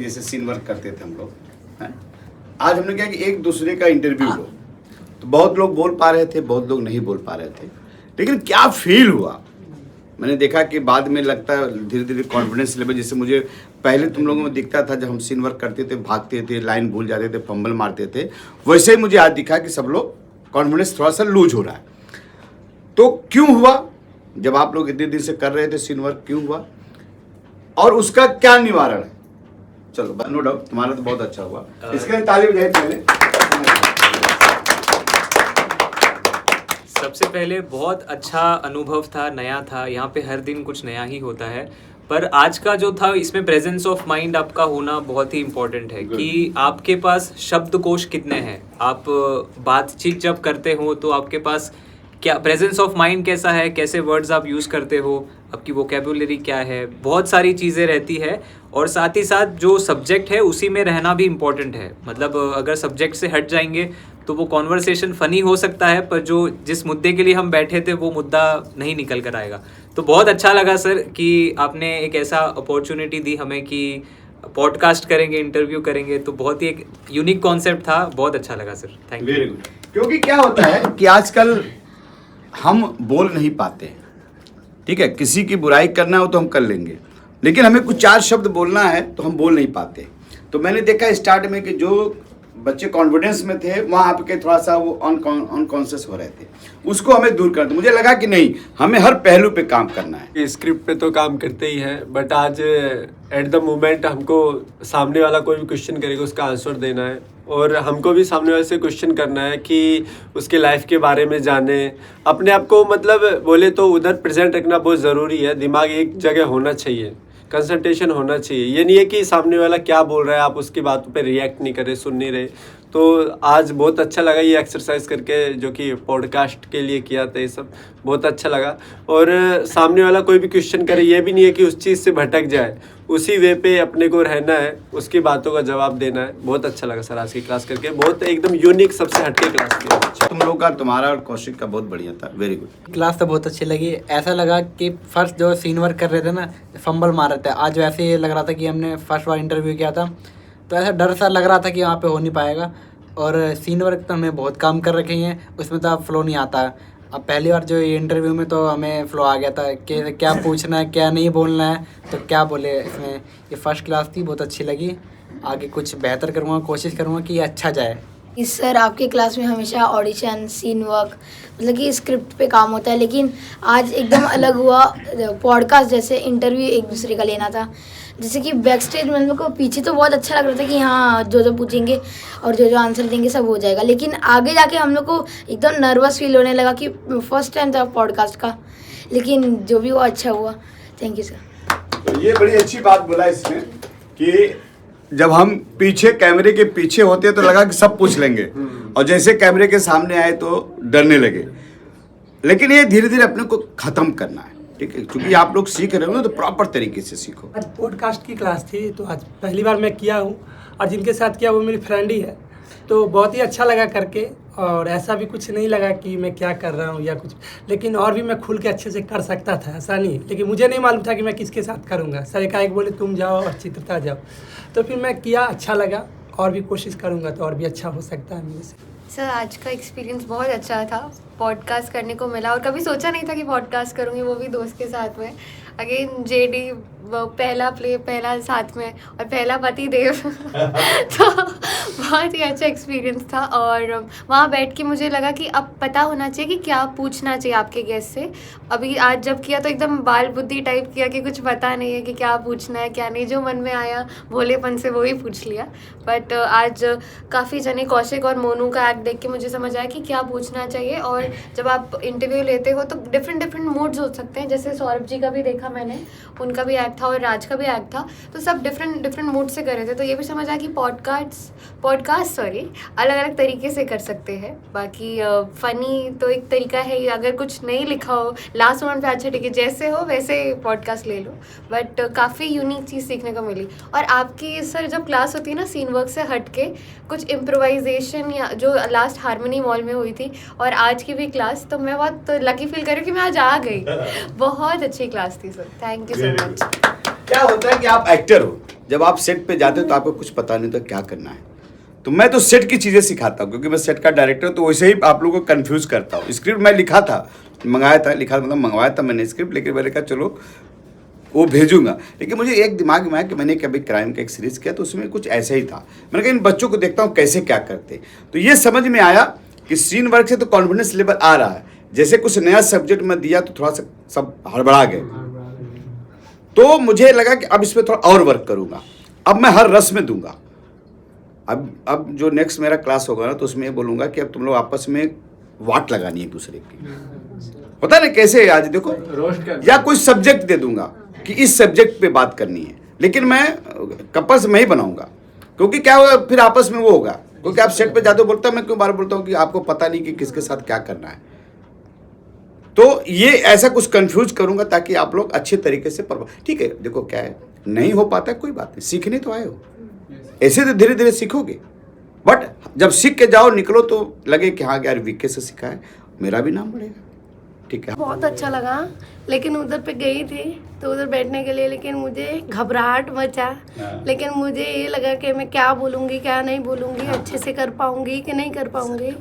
जैसे scene work करते थे हम लोग हैं। आज हमने क्या कि एक दूसरे का इंटरव्यू लो, तो बहुत लोग बोल पा रहे थे, बहुत लोग नहीं बोल पा रहे थे, लेकिन क्या फील हुआ मैंने देखा कि बाद में लगता है धीरे धीरे कॉन्फिडेंस लेवल, जैसे मुझे पहले तुम लोगों में दिखता था जब हम सीन वर्क करते थे, भागते थे, लाइन भूल जाते थे, फंबल मारते थे, वैसे ही मुझे आज दिखा कि सब लोग कॉन्फिडेंस थोड़ा सा लूज हो रहा है। तो क्यों हुआ? जब आप लोग इतने दिन से कर रहे थे सीन वर्क, क्यों हुआ और उसका क्या निवारण है? चलो नो डाउट तुम्हारा तो बहुत अच्छा हुआ, इसके लिए ताली बजाइए पहले। सबसे पहले बहुत अच्छा अनुभव था, नया था। यहाँ पे हर दिन कुछ नया ही होता है, पर आज का जो था इसमें प्रेजेंस ऑफ माइंड आपका होना बहुत ही इम्पोर्टेंट है कि आपके पास शब्दकोश कितने हैं। आप बातचीत जब करते हो तो आपके पास क्या प्रेजेंस ऑफ माइंड कैसा है, कैसे वर्ड्स आप यूज़ करते हो, आपकी वोकेबुलरी क्या है, बहुत सारी चीज़ें रहती है। और साथ ही साथ जो सब्जेक्ट है उसी में रहना भी इम्पोर्टेंट है। मतलब अगर सब्जेक्ट से हट जाएंगे तो वो कॉन्वर्सेशन फ़नी हो सकता है, पर जो जिस मुद्दे के लिए हम बैठे थे वो मुद्दा नहीं निकल कर आएगा। तो बहुत अच्छा लगा सर कि आपने एक ऐसा अपॉर्चुनिटी दी हमें कि पॉडकास्ट करेंगे, इंटरव्यू करेंगे। तो बहुत ही एक यूनिक कॉन्सेप्ट था, बहुत अच्छा लगा sir, thank you. Very good. क्योंकि क्या होता है कि आजकल हम बोल नहीं पाते, ठीक है, किसी की बुराई करना हो तो हम कर लेंगे, लेकिन हमें कुछ चार शब्द बोलना है तो हम बोल नहीं पाते। तो मैंने देखा स्टार्ट में कि जो बच्चे कॉन्फिडेंस में थे वहाँ आपके थोड़ा सा वो अनकॉन्शियस हो रहे थे, उसको हमें दूर करना। मुझे लगा कि नहीं, हमें हर पहलू पे काम करना है। स्क्रिप्ट पे तो काम करते ही हैं, बट आज एट द मोमेंट हमको सामने वाला कोई भी क्वेश्चन करेगा उसका आंसर देना है, और हमको भी सामने वाले से क्वेश्चन करना है कि उसके लाइफ के बारे में जाने। अपने आप को मतलब बोले तो उधर प्रेजेंट रखना बहुत ज़रूरी है, दिमाग एक जगह होना चाहिए, कंसंट्रेशन होना चाहिए। ये नहीं है कि सामने वाला क्या बोल रहा है आप उसकी बातों पे रिएक्ट नहीं कर रहे, सुन नहीं रहे। तो आज बहुत अच्छा लगा ये एक्सरसाइज करके, जो कि पॉडकास्ट के लिए किया था, ये सब बहुत अच्छा लगा। और सामने वाला कोई भी क्वेश्चन करे, ये भी नहीं है कि उस चीज़ से भटक जाए, उसी वे पे अपने को रहना है, उसकी बातों का जवाब देना है। बहुत अच्छा लगा सर आज की क्लास करके, बहुत एकदम यूनिक, सबसे हटके क्लास की। तुम लोग का, तुम्हारा और कौशिक का बहुत बढ़िया था, वेरी गुड। क्लास तो बहुत अच्छी लगी। ऐसा लगा कि फर्स्ट जो सीन वर्क कर रहे थे ना, फंबल मार रहे थे, आज वैसे ही लग रहा था कि हमने फर्स्ट बार इंटरव्यू किया था, तो ऐसा डर सा लग रहा था कि वहाँ पे हो नहीं पाएगा। और सीन वर्क तो हमें बहुत काम कर रखे हैं, उसमें तो अब फ्लो नहीं आता। अब पहली बार जो ये इंटरव्यू में तो हमें फ्लो आ गया था कि क्या पूछना है, क्या नहीं बोलना है, तो क्या बोले इसमें। ये फर्स्ट क्लास थी, बहुत अच्छी लगी। आगे कुछ बेहतर करूँगा, कोशिश करूँगा कि ये अच्छा जाए। सर आपके क्लास में हमेशा ऑडिशन, सीन वर्क, मतलब कि स्क्रिप्ट पे काम होता है, लेकिन आज एकदम अलग हुआ। पॉडकास्ट जैसे इंटरव्यू एक दूसरे का लेना था, जैसे कि बैक स्टेज में हम लोग को पीछे तो बहुत अच्छा लग रहा था कि हाँ जो जो पूछेंगे और जो जो आंसर देंगे सब हो जाएगा, लेकिन आगे जाके हम लोग को एकदम नर्वस फील होने लगा कि फर्स्ट टाइम था पॉडकास्ट का, लेकिन जो भी हुआ अच्छा हुआ। Thank you sir. तो ये बड़ी अच्छी बात बोला इसमें कि जब हम पीछे कैमरे के पीछे होते तो लगा कि सब पूछ लेंगे, और जैसे कैमरे के सामने आए तो डरने लगे। लेकिन ये धीरे धीरे अपने को खत्म करना है, ठीक है, क्योंकि आप लोग सीख रहे हो ना, तो प्रॉपर तरीके से सीखो। आज पॉडकास्ट की क्लास थी, तो आज पहली बार मैं किया हूँ, और जिनके साथ किया वो मेरी फ्रेंड ही है, तो बहुत ही अच्छा लगा करके। और ऐसा भी कुछ नहीं लगा कि मैं क्या कर रहा हूँ या कुछ, लेकिन और भी मैं खुल के अच्छे से कर सकता था, ऐसा नहीं। लेकिन मुझे नहीं मालूम था कि मैं किसके साथ करूँगा। सर एकाएक बोले तुम जाओ और चित्रता जाओ, तो फिर मैं किया, अच्छा लगा। और भी कोशिश करूँगा तो और भी अच्छा हो सकता है मेरे से। सर आज का एक्सपीरियंस बहुत अच्छा था, पॉडकास्ट करने को मिला, और कभी सोचा नहीं था कि पॉडकास्ट करूँगी, वो भी दोस्त के साथ में। अगेन जेडी, पहला प्ले, पहला साथ में, और पहला पति देव तो बहुत ही अच्छा एक्सपीरियंस था। और वहाँ बैठ के मुझे लगा कि अब पता होना चाहिए कि क्या पूछना चाहिए आपके गेस्ट से। अभी आज जब किया तो एकदम बाल बुद्धि टाइप किया कि कुछ पता नहीं है कि क्या पूछना है क्या नहीं, जो मन में आया भोलेपन से वो ही पूछ लिया। बट आज काफ़ी जने, कौशिक और मोनू का एक्ट देख के मुझे समझ आया कि क्या पूछना चाहिए। और जब आप इंटरव्यू लेते हो तो डिफरेंट मूड्स हो सकते हैं, जैसे सौरभ जी का भी देखा मैंने, उनका भी एक्ट था और राज का भी एक्ट था, तो सब डिफरेंट मूड से कर रहे थे। तो ये भी समझ आया कि पॉडकास्ट अलग अलग तरीके से कर सकते हैं। बाकी फ़नी तो एक तरीका है, अगर कुछ नहीं लिखा हो लास्ट मोमेंट पे, अच्छा ठीक है जैसे हो वैसे पॉडकास्ट ले लो। बट काफ़ी यूनिक चीज़ सीखने को मिली। और आपकी सर जब क्लास होती है ना सीन वर्क से हट के, कुछ इम्प्रोवाइजेशन, या जो लास्ट हारमोनी मॉल में हुई थी और आज की भी क्लास, तो मैं बहुत लकी फील कर रही हूँ कि मैं आज आ गई। बहुत अच्छी क्लास थी sir, thank you so much. क्या होता है कि आप एक्टर हो, जब आप सेट पे जाते हो तो आपको कुछ पता नहीं होता क्या करना है। तो मैं तो सेट की चीज़ें सिखाता हूँ, क्योंकि मैं सेट का डायरेक्टर हूँ, तो वैसे ही आप लोगों को कंफ्यूज करता हूँ। स्क्रिप्ट मैं लिखा था, मंगवाया था मैंने स्क्रिप्ट, लेकिन मैंने कहा चलो वो भेजूंगा। लेकिन मुझे एक दिमाग में आया कि मैंने कभी क्राइम का एक सीरीज किया तो उसमें कुछ ऐसा ही था। मैंने कहा इन बच्चों को देखता हूँ कैसे क्या करते, तो ये समझ में आया कि सीन वर्क से तो कॉन्फिडेंस लेवल आ रहा है। जैसे कुछ नया सब्जेक्ट में दिया तो थोड़ा सा सब हड़बड़ा गए, तो मुझे लगा कि अब इस पर थोड़ा और वर्क करूंगा। अब मैं हर रस में दूंगा। अब जो नेक्स्ट मेरा क्लास होगा ना, तो उसमें ये बोलूंगा कि अब तुम लोग आपस में वाट लगानी है एक दूसरे की, पता नहीं कैसे। आज देखो, या कोई सब्जेक्ट दे दूंगा कि इस सब्जेक्ट पे बात करनी है, लेकिन मैं कपल्स में ही बनाऊंगा, क्योंकि क्या होगा फिर आपस में वो होगा। क्योंकि आप सेट पे जाते हो, बोलता हूँ मैं क्यों बार बोलता हूँ कि आपको पता नहीं कि किसके साथ क्या करना है। तो ये ऐसा कुछ कंफ्यूज करूंगा ताकि आप लोग अच्छे तरीके से ठीक है, देखो क्या है, नहीं हो पाता है कोई बात नहीं, सीखने तो आए हो, ऐसे तो धीरे धीरे सीखोगे। बट जब सीख के जाओ निकलो तो लगे कि हाँ यार वीके से सीखा है, मेरा भी नाम बढ़ेगा। ठीक है, बहुत अच्छा लगा, लेकिन उधर पे गई थी तो उधर बैठने के लिए, लेकिन मुझे घबराहट मचा। लेकिन मुझे ये लगा कि मैं क्या बोलूँगी क्या नहीं बोलूँगी, अच्छे से कर पाऊँगी कि नहीं कर पाऊँगी।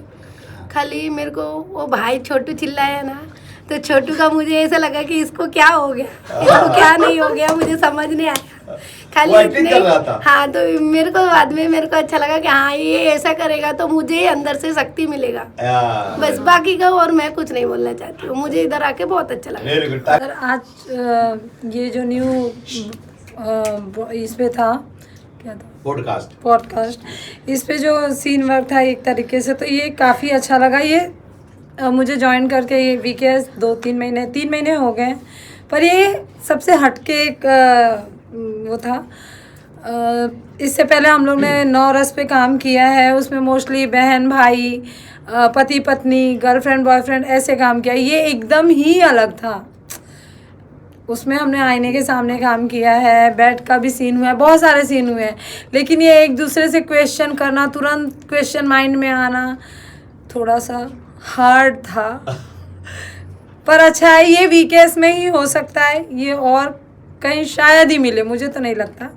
खाली मेरे को वो भाई छोटू चिल्लाया ना, तो छोटू का मुझे ऐसा लगा कि इसको क्या हो गया, इसको क्या नहीं हो गया, मुझे समझ नहीं आया। खाली इतने, हाँ, तो मेरे को बाद में मेरे को अच्छा लगा कि हाँ ये ऐसा करेगा तो मुझे अंदर से शक्ति मिलेगा, बस। बाकी का और मैं कुछ नहीं बोलना चाहती हूँ। मुझे इधर आके बहुत अच्छा लगा। सर आज ये जो न्यू इस पे था, क्या था, पॉडकास्ट, इस पे जो सीन वर्क था एक तरीके से, तो ये काफ़ी अच्छा लगा। ये मुझे ज्वाइन करके ये वीकेएस 3 महीने हो गए, पर ये सबसे हटके एक वो था। इससे पहले हम लोग ने 9 रस पे काम किया है, उसमें मोस्टली बहन भाई, पति पत्नी, गर्लफ्रेंड बॉयफ्रेंड ऐसे काम किया। ये एकदम ही अलग था। उसमें हमने आईने के सामने काम किया है, बेड का भी सीन हुआ है, बहुत सारे सीन हुए हैं। लेकिन ये एक दूसरे से क्वेश्चन करना, तुरंत क्वेश्चन माइंड में आना, थोड़ा सा हार्ड था। पर अच्छा है, ये वीकेएस में ही हो सकता है, ये और कहीं शायद ही मिले, मुझे तो नहीं लगता।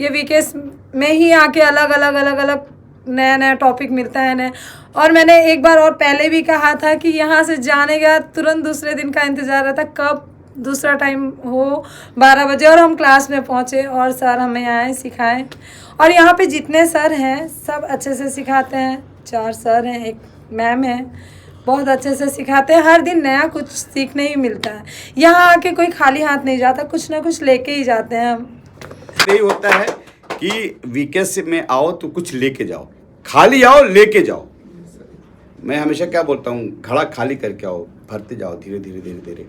ये वीकेएस में ही आके अलग अलग नया टॉपिक मिलता है नया। और मैंने एक बार और पहले भी कहा था कि यहाँ से जाने के बाद तुरंत दूसरे दिन का इंतज़ार रहता, कब दूसरा टाइम हो 12 बजे। और हम क्लास में पहुँचे और सर हमें आए सिखाएं। और यहाँ पे जितने सर हैं सब अच्छे से सिखाते हैं। 4 सर हैं, एक मैम है, बहुत अच्छे से सिखाते हैं। हर दिन नया कुछ सीखने ही मिलता है। यहाँ आके कोई खाली हाथ नहीं जाता, कुछ ना कुछ लेके ही जाते हैं हम। यही होता है कि वीकेएस में आओ तो कुछ लेके जाओ, खाली आओ लेके जाओ। मैं हमेशा क्या बोलता हूँ, घड़ा खाली करके आओ, भरते जाओ धीरे धीरे।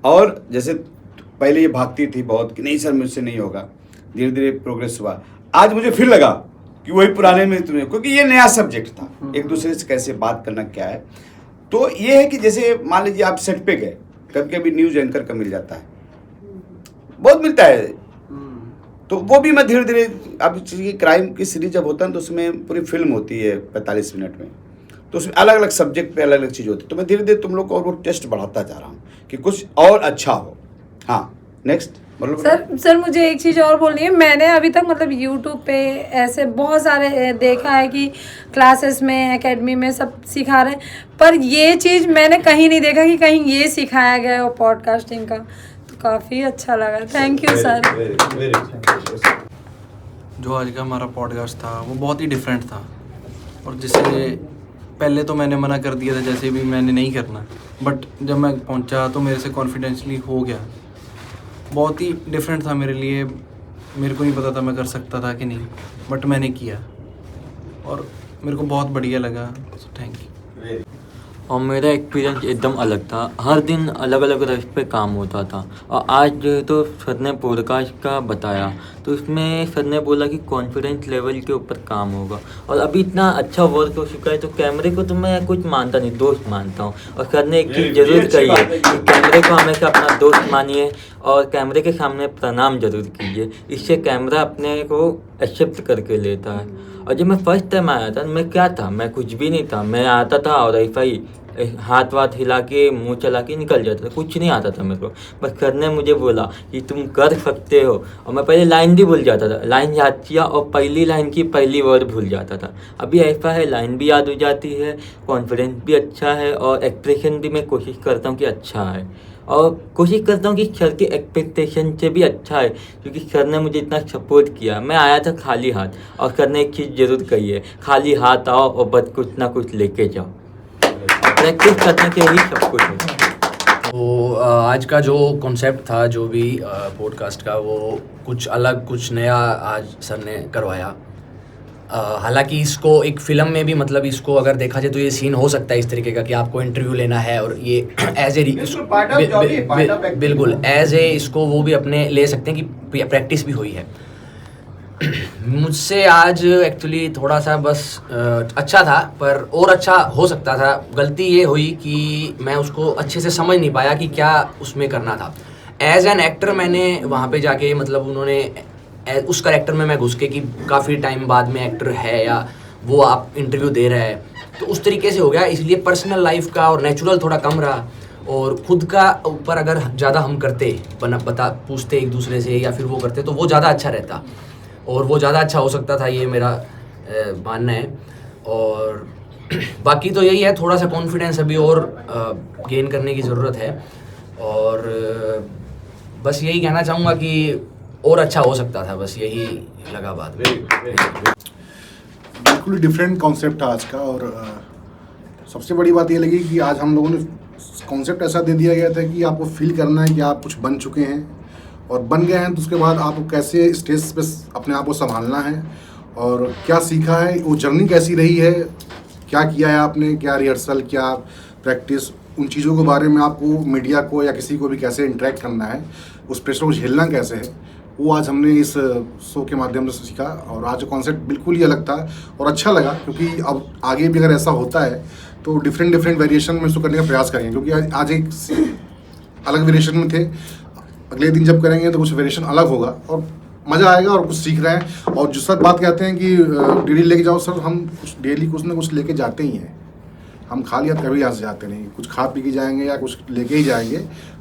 और जैसे पहले ये भागती थी बहुत कि नहीं सर मुझसे नहीं होगा, धीरे धीरे प्रोग्रेस हुआ। आज मुझे फिर लगा कि वही पुराने में तुम्हें, क्योंकि ये नया सब्जेक्ट था, एक दूसरे से कैसे बात करना क्या है। तो ये है कि जैसे मान लीजिए आप सेट पे गए, कभी कभी न्यूज एंकर का मिल जाता है, बहुत मिलता है, तो वो भी मैं धीरे धीरे, अब क्राइम की सीरीज जब होता है तो उसमें पूरी फिल्म होती है 45 मिनट में, तो उसमें अलग अलग सब्जेक्ट पे अलग अलग चीज़ होती है। तो मैं धीरे धीरे तुम लोग को और वो टेस्ट बढ़ाता जा रहा हूँ कि कुछ और अच्छा हो। हाँ, नेक्स्ट सर मुझे एक चीज़ और बोलनी है। मैंने अभी तक मतलब यूट्यूब पे ऐसे बहुत सारे देखा है कि क्लासेस में, एकेडमी में सब सिखा रहे हैं, पर ये चीज़ मैंने कहीं नहीं देखा कि कहीं ये सिखाया गया है पॉडकास्टिंग का। तो काफ़ी अच्छा लगा, थैंक यू सर। जो आज का हमारा पॉडकास्ट था वो बहुत ही डिफरेंट था, और जिससे पहले तो मैंने मना कर दिया था, जैसे भी मैंने नहीं करना, बट जब मैं पहुंचा तो मेरे से कॉन्फिडेंसली हो गया। बहुत ही डिफरेंट था मेरे लिए, मेरे को नहीं पता था मैं कर सकता था कि नहीं, बट मैंने किया और मेरे को बहुत बढ़िया लगा, सो थैंक यू। और मेरा एक्सपीरियंस एकदम अलग था। हर दिन अलग अलग रस पे काम होता था। और आज जो तो सर ने पॉडकास्ट का बताया, तो इसमें सर ने बोला कि कॉन्फिडेंस लेवल के ऊपर काम होगा, और अभी इतना अच्छा वर्क हो चुका है। तो कैमरे को तो मैं कुछ मानता नहीं, दोस्त मानता हूँ। और सर ने एक चीज़ ज़रूर कही है कि कैमरे को हमेशा अपना दोस्त मानिए और कैमरे के सामने प्रणाम जरूर कीजिए, इससे कैमरा अपने को एक्सेप्ट करके लेता है। और जब मैं फर्स्ट टाइम आया था, मैं क्या था, मैं कुछ भी नहीं था। मैं आता था और ऐसा ही हाथ वाथ हिला के मुंह चला के निकल जाता था, कुछ नहीं आता था मेरे को। बस सर ने मुझे बोला कि तुम कर सकते हो, और मैं पहले लाइन भी भूल जाता था, लाइन याद किया और पहली लाइन की पहली वर्ड भूल जाता था। अभी ऐसा है लाइन भी याद हो जाती है, कॉन्फिडेंस भी अच्छा है और एक्सप्रेशन भी मैं कोशिश करता हूँ कि अच्छा है, और कोशिश करता हूँ कि सर के एक्सपेक्टेशन से भी अच्छा है, क्योंकि सर ने मुझे इतना सपोर्ट किया। मैं आया था खाली हाथ और सर ने एक चीज़ ज़रूर कही है, खाली हाथ आओ और बस कुछ ना कुछ लेके जाओ, प्रैक्टिस करने के ही सब कुछ है। तो आज का जो कॉन्सेप्ट था, जो भी पॉडकास्ट का, वो कुछ अलग कुछ नया आज सर ने करवाया। हालांकि इसको एक फ़िल्म में भी, मतलब इसको अगर देखा जाए तो ये सीन हो सकता है इस तरीके का कि आपको इंटरव्यू लेना है और ये एज ए बिल्कुल एज ए इसको वो भी अपने ले सकते हैं कि प्रैक्टिस भी हुई है। मुझसे आज एक्चुअली थोड़ा सा बस अच्छा था, पर और अच्छा हो सकता था। गलती ये हुई कि मैं उसको अच्छे से समझ नहीं पाया कि क्या उसमें करना था। एज एन एक्टर मैंने वहाँ पे जाके, मतलब उन्होंने उस कैरेक्टर में मैं घुस के कि काफ़ी टाइम बाद में एक्टर है या वो आप इंटरव्यू दे रहा है, तो उस तरीके से हो गया। इसलिए पर्सनल लाइफ का और नेचुरल थोड़ा कम रहा, और खुद का ऊपर अगर ज़्यादा हम करते पूछते एक दूसरे से या फिर वो करते तो वो ज़्यादा अच्छा रहता और वो ज़्यादा अच्छा हो सकता था, ये मेरा मानना है। और बाकी तो यही है, थोड़ा सा कॉन्फिडेंस अभी और गेन करने की ज़रूरत है, और बस यही कहना चाहूँगा कि और अच्छा हो सकता था, बस यही लगा बात। बिल्कुल डिफरेंट कॉन्सेप्ट था आज का, और सबसे बड़ी बात ये लगी कि आज हम लोगों ने कॉन्सेप्ट ऐसा दे दिया गया था कि आपको फील करना है कि आप कुछ बन चुके हैं और बन गए हैं, तो उसके बाद आपको कैसे स्टेज पे अपने आप को संभालना है और क्या सीखा है, वो जर्नी कैसी रही है, क्या किया है आपने, क्या रिहर्सल, क्या प्रैक्टिस, उन चीज़ों के बारे में आपको मीडिया को या किसी को भी कैसे इंटरेक्ट करना है, उस प्रेशर को झेलना कैसे है, वो आज हमने इस शो के माध्यम से सीखा। और आज कॉन्सेप्ट बिल्कुल ही अलग था और अच्छा लगा, क्योंकि अब आगे भी अगर ऐसा होता है तो डिफरेंट वेरिएशन में इसको करने का प्रयास करेंगे, क्योंकि आज एक अलग वेरिएशन में थे, अगले दिन जब करेंगे तो कुछ वेरिएशन अलग होगा और मज़ा आएगा और कुछ सीख रहे हैं। और जो सर बात कहते हैं कि डेली लेके जाओ, सर हम कुछ डेली कुछ ना कुछ लेके जाते ही हैं, हम खाली हाथ कभी यहाँ से जाते नहीं, कुछ खा पी के जाएंगे या कुछ लेके ही जाएंगे,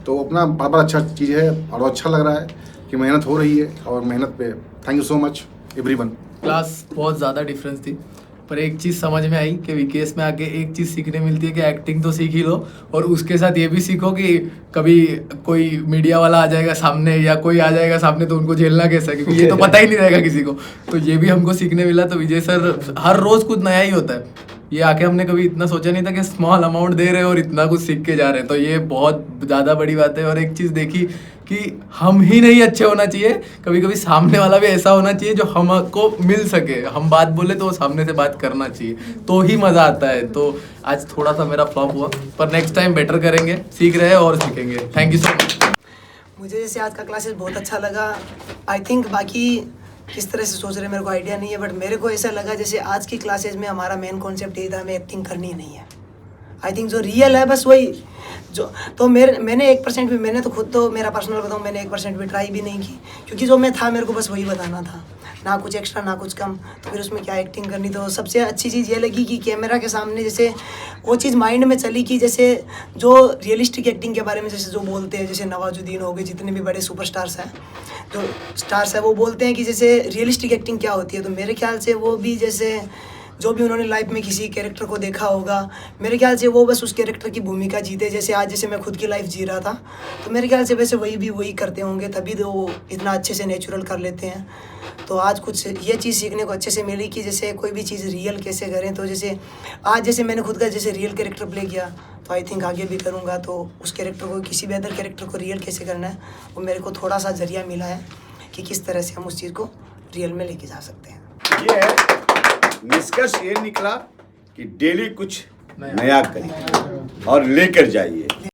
तो अपना बड़ा अच्छा चीज़ है और अच्छा लग रहा है कि मेहनत हो रही है, और मेहनत पे thank you so much everyone. Class बहुत ज़्यादा डिफरेंस थी, पर एक चीज़ समझ में आई कि विकेश में आके एक चीज़ सीखने मिलती है कि एक्टिंग तो सीख ही लो, और उसके साथ ये भी सीखो कि कभी कोई मीडिया वाला आ जाएगा सामने या कोई आ जाएगा सामने तो उनको झेलना कैसा है, क्योंकि ये तो पता ही नहीं रहेगा किसी को। तो ये भी हमको सीखने मिला। तो विजय सर हर रोज़ कुछ नया ही होता है, ये आके हमने कभी इतना सोचा नहीं था कि स्मॉल अमाउंट दे रहे हैं और इतना कुछ सीख के जा रहे हैं, तो ये बहुत ज़्यादा बड़ी बात है। और एक चीज़ देखी कि हम ही नहीं अच्छे होना चाहिए, कभी कभी सामने वाला भी ऐसा होना चाहिए जो हमको मिल सके, हम बात बोले तो वो सामने से बात करना चाहिए, तो ही मज़ा आता है। तो आज थोड़ा सा मेरा फ्लॉप हुआ, पर नेक्स्ट टाइम बेटर करेंगे, सीख रहे हैं और सीखेंगे। Thank you so much. मुझे जैसे आज का क्लासेस बहुत अच्छा लगा। आई थिंक बाकी किस तरह से सोच रहे मेरे को आइडिया नहीं है, बट मेरे को ऐसा लगा जैसे आज की क्लासेस में हमारा मेन कॉन्सेप्ट यही था, हमें एक्टिंग करनी नहीं है। आई थिंक जो रियल है बस वही जो, तो मैंने 1% भी, मैंने तो खुद तो मेरा पर्सनल बताऊँ, मैंने 1% भी ट्राई भी नहीं की, क्योंकि जो मैं था मेरे को बस वही बताना था, ना कुछ एक्स्ट्रा ना कुछ कम, तो फिर उसमें क्या एक्टिंग करनी। तो सबसे अच्छी चीज़ ये लगी कि कैमरा के सामने जैसे वो चीज़ माइंड में चली कि जैसे जो रियलिस्टिक एक्टिंग के बारे में जैसे जो बोलते हैं, जैसे नवाजुद्दीन हो गए, जितने भी बड़े सुपरस्टार्स हैं, जो स्टार्स हैं, वो बोलते हैं कि जैसे रियलिस्टिक एक्टिंग क्या होती है। तो मेरे ख्याल से वो भी जैसे जो भी उन्होंने लाइफ में किसी कैरेक्टर को देखा होगा, मेरे ख्याल से वो बस उस कैरेक्टर की भूमिका जीते। जैसे आज जैसे मैं खुद की लाइफ जी रहा था, तो मेरे ख्याल से वैसे वही भी वही करते होंगे, तभी तो वो इतना अच्छे से नेचुरल कर लेते हैं। तो आज कुछ ये चीज़ सीखने को अच्छे से मिली कि जैसे कोई भी चीज़ रियल कैसे करें। तो जैसे आज जैसे मैंने खुद का जैसे रियल कैरेक्टर प्ले किया, तो आई थिंक आगे भी करूँगा, तो उस कैरेक्टर को, किसी भी अदर कैरेक्टर को रियल कैसे करना है, वो मेरे को थोड़ा सा जरिया मिला है कि किस तरह से हम उस चीज़ को रियल में लेके जा सकते हैं। ये है निष्कर्ष, ये निकला कि डेली कुछ नया करिए और लेकर जाइए।